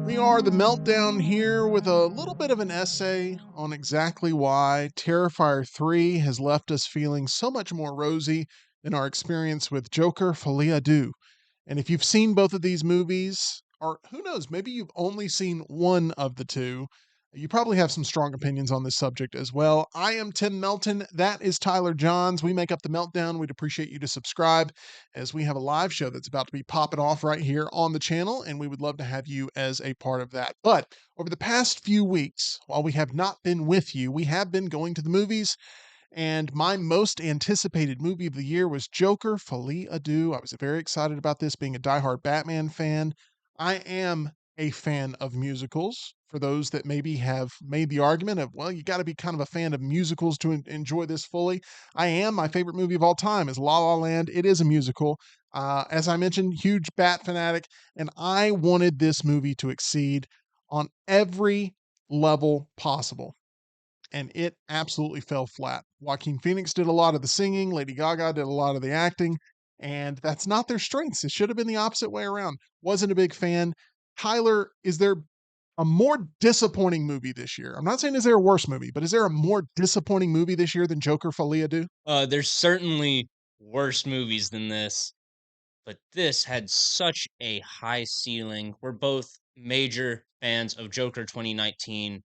We are the Meltdown here with a little bit of an essay on exactly why Terrifier 3 has left us feeling so much more rosy than our experience with Joker Folie. And if you've seen both of these movies, or who knows, maybe you've only seen one of the two, you probably have some strong opinions on this subject as well. I am Tim Melton. That is Tyler Johns. We make up the Meltdown. We'd appreciate you to subscribe as we have a live show that's about to be popping off right here on the channel, and we would love to have you as a part of that. But over the past few weeks, while we have not been with you, we have been going to the movies, and my most anticipated movie of the year was Joker Folie à Deux. I was very excited about this, being a diehard Batman fan. I am a fan of musicals. For those that maybe have made the argument of, well, you got to be kind of a fan of musicals to enjoy this fully. I am. My favorite movie of all time is La La Land. It is a musical. As I mentioned, huge Bat fanatic, and I wanted this movie to exceed on every level possible, and it absolutely fell flat. Joaquin Phoenix did a lot of the singing, Lady Gaga did a lot of the acting, and that's not their strengths. It should have been the opposite way around. Wasn't a big fan. Tyler, is there a more disappointing movie this year? I'm not saying is there a worse movie, but is there a more disappointing movie this year than Joker Folie à Deux? There's certainly worse movies than this, but this had such a high ceiling. We're both major fans of Joker 2019.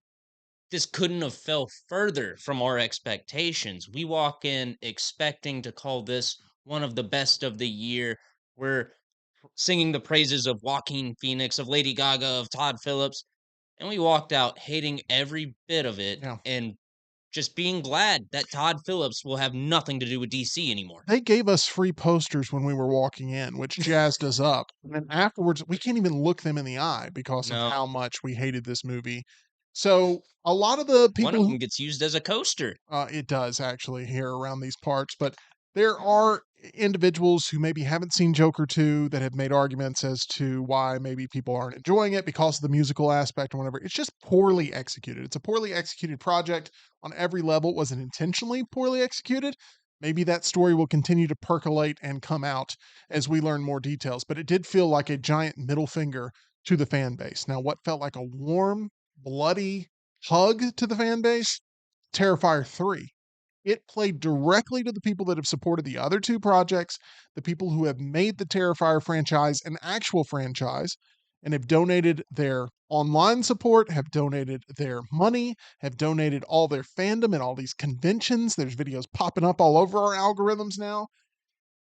This couldn't have fell further from our expectations. We walk in expecting to call this one of the best of the year. We're singing the praises of Joaquin Phoenix, of Lady Gaga, of Todd Phillips, and we walked out hating every bit of it Yeah. and just being glad that Todd Phillips will have nothing to do with DC anymore. They gave us free posters when we were walking in, which jazzed us up. And then afterwards, we can't even look them in the eye because of No, how much we hated this movie. So a lot of the one people of who them gets used as a coaster. it does actually here around these parts, but there are individuals who maybe haven't seen Joker 2 that have made arguments as to why maybe people aren't enjoying it because of the musical aspect or whatever. It's just poorly executed. It's a poorly executed project on every level. It wasn't intentionally poorly executed. Maybe that story will continue to percolate and come out as we learn more details, but it did feel like a giant middle finger to the fan base. Now, what felt like a warm, bloody hug to the fan base, Terrifier 3. It played directly to the people that have supported the other two projects, the people who have made the Terrifier franchise an actual franchise and have donated their online support, have donated their money, have donated all their fandom and all these conventions. There's videos popping up all over our algorithms now.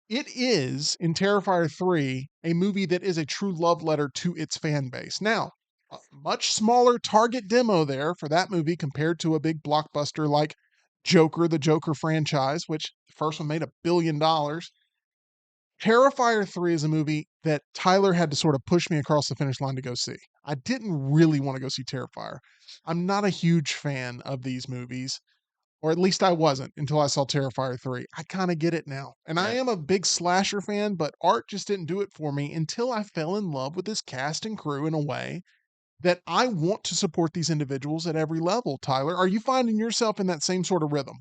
It is, in Terrifier 3, a movie that is a true love letter to its fan base. Now, a much smaller target demo there for that movie compared to a big blockbuster like Joker, the Joker franchise, which the first one made $1 billion. Terrifier 3 is a movie that Tyler had to sort of push me across the finish line to go see. I didn't really want to go see Terrifier. I'm not a huge fan of these movies, or at least I wasn't until I saw Terrifier 3. I kind of get it now. And I Yeah, am a big slasher fan, but art just didn't do it for me until I fell in love with this cast and crew in a way that I want to support these individuals at every level. Tyler, are you finding yourself in that same sort of rhythm?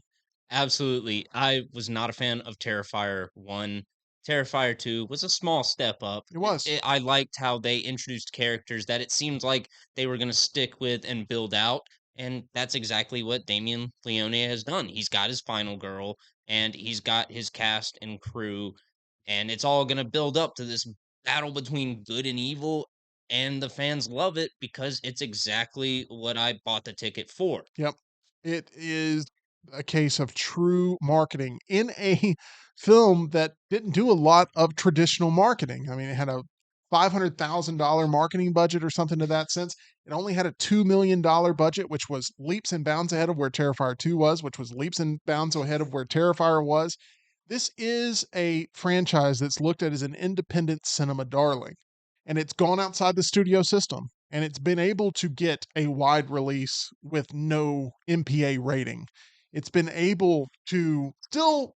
absolutely. I was not a fan of Terrifier 1. Terrifier 2 was a small step up. It was. I liked how they introduced characters that it seemed like they were going to stick with and build out. And that's exactly what Damien Leone has done. He's got his final girl and he's got his cast and crew. And it's all going to build up to this battle between good and evil. And the fans love it because it's exactly what I bought the ticket for. Yep. It is a case of true marketing in a film that didn't do a lot of traditional marketing. I mean, it had a $500,000 marketing budget or something to that sense. It only had a $2 million budget, which was leaps and bounds ahead of where Terrifier 2 was, which was leaps and bounds ahead of where Terrifier was. This is a franchise that's looked at as an independent cinema darling, and it's gone outside the studio system, and it's been able to get a wide release with no MPA rating. It's been able to still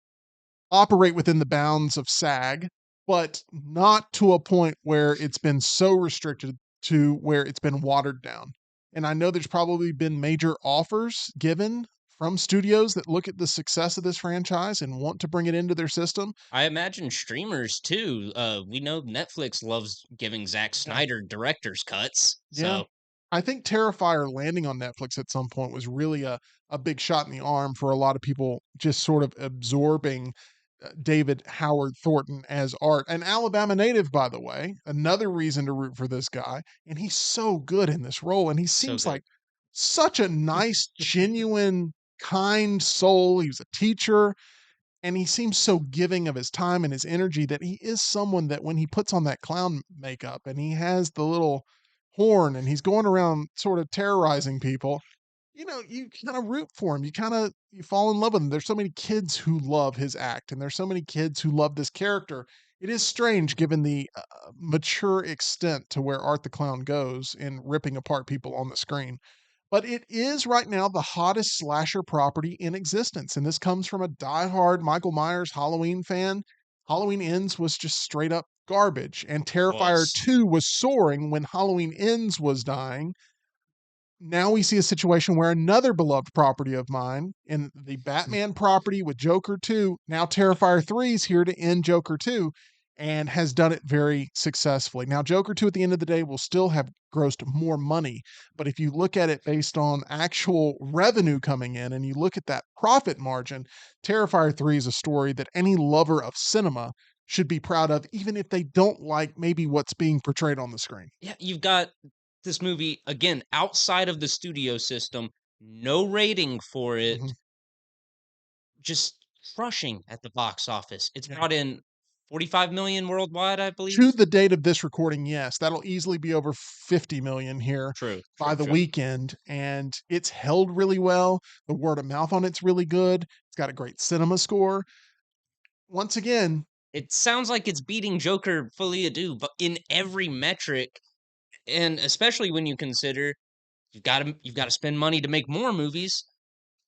operate within the bounds of SAG, but not to a point where it's been so restricted to where it's been watered down. And I know there's probably been major offers given from studios that look at the success of this franchise and want to bring it into their system. I imagine streamers too. We know Netflix loves giving Zack Yeah. Snyder director's cuts. Yeah. So I think Terrifier landing on Netflix at some point was really a big shot in the arm for a lot of people just sort of absorbing David Howard Thornton as art. An Alabama native, by the way, another reason to root for this guy. And he's so good in this role. And he so seems good. like such a nice, genuine, kind soul. He was a teacher and he seems so giving of his time and his energy that he is someone that when he puts on that clown makeup and he has the little horn and he's going around sort of terrorizing people, you kind of root for him. You fall in love with him. There's so many kids who love his act, and there's so many kids who love this character. It is strange given the mature extent to where Art the Clown goes in ripping apart people on the screen. But it is right now the hottest slasher property in existence, and this comes from a diehard Michael Myers Halloween fan. Halloween Ends was just straight up garbage, and It Terrifier was. 2 was soaring when Halloween Ends was dying. Now we see a situation where another beloved property of mine in the Batman property with Joker 2, now Terrifier 3 is here to end Joker 2 and has done it very successfully. Now, Joker 2 at the end of the day will still have grossed more money, but if you look at it based on actual revenue coming in and you look at that profit margin, Terrifier 3 is a story that any lover of cinema should be proud of, even if they don't like maybe what's being portrayed on the screen. Yeah, you've got this movie again outside of the studio system, no rating for it, Mhm. just crushing at the box office. It's Yeah. brought in 45 million worldwide, I believe. To the date of this recording, yes, that'll easily be over 50 million here True, by true, the true. weekend, and it's held really well. The word of mouth on it's really good. It's got a great cinema score. Once again, It sounds like it's beating Joker Folie but in every metric, and especially when you consider you've got to spend money to make more movies.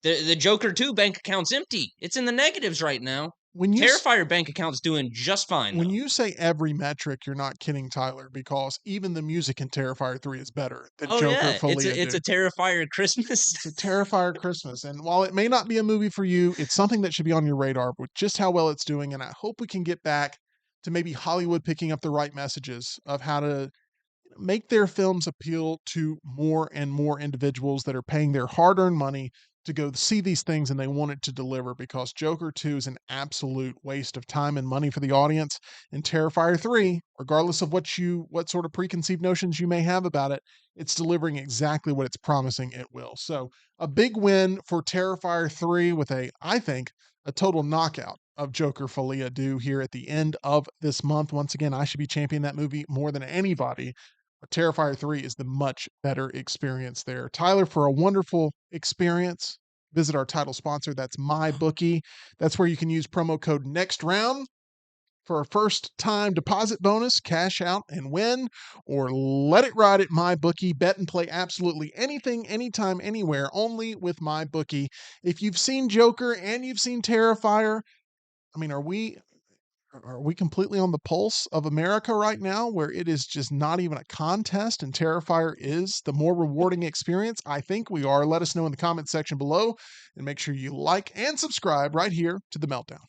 The Joker 2 bank account's empty. It's in the negatives right now. when you s- Terrifier bank account's doing just fine when though. you say every metric, you're not kidding, Tyler, because even the music in Terrifier 3 is better than Oh Joker yeah, it's Folia a do. Terrifier Christmas. It's a Terrifier Christmas, and while it may not be a movie for you, it's something that should be on your radar with just how well it's doing, and I hope we can get back to maybe Hollywood picking up the right messages of how to make their films appeal to more and more individuals that are paying their hard-earned money to go see these things and they want it to deliver because Joker 2 is an absolute waste of time and money for the audience and Terrifier 3, regardless of what sort of preconceived notions you may have about it, it's delivering exactly what it's promising it will. So, a big win for Terrifier 3 with I think a total knockout of Joker Folia due here at the end of this month. Once again, I should be championing that movie more than anybody. But Terrifier 3 is the much better experience there. Tyler, for a wonderful experience, visit our title sponsor. That's MyBookie. That's where you can use promo code Next Round for a first time deposit bonus, cash out and win, or let it ride at MyBookie. Bet and play absolutely anything, anytime, anywhere, only with MyBookie. If you've seen Joker and you've seen Terrifier, I mean, are we completely on the pulse of America right now where it is just not even a contest and Terrifier is the more rewarding experience? I think we are. Let us know in the comment section below and make sure you like and subscribe right here to The Meltdown.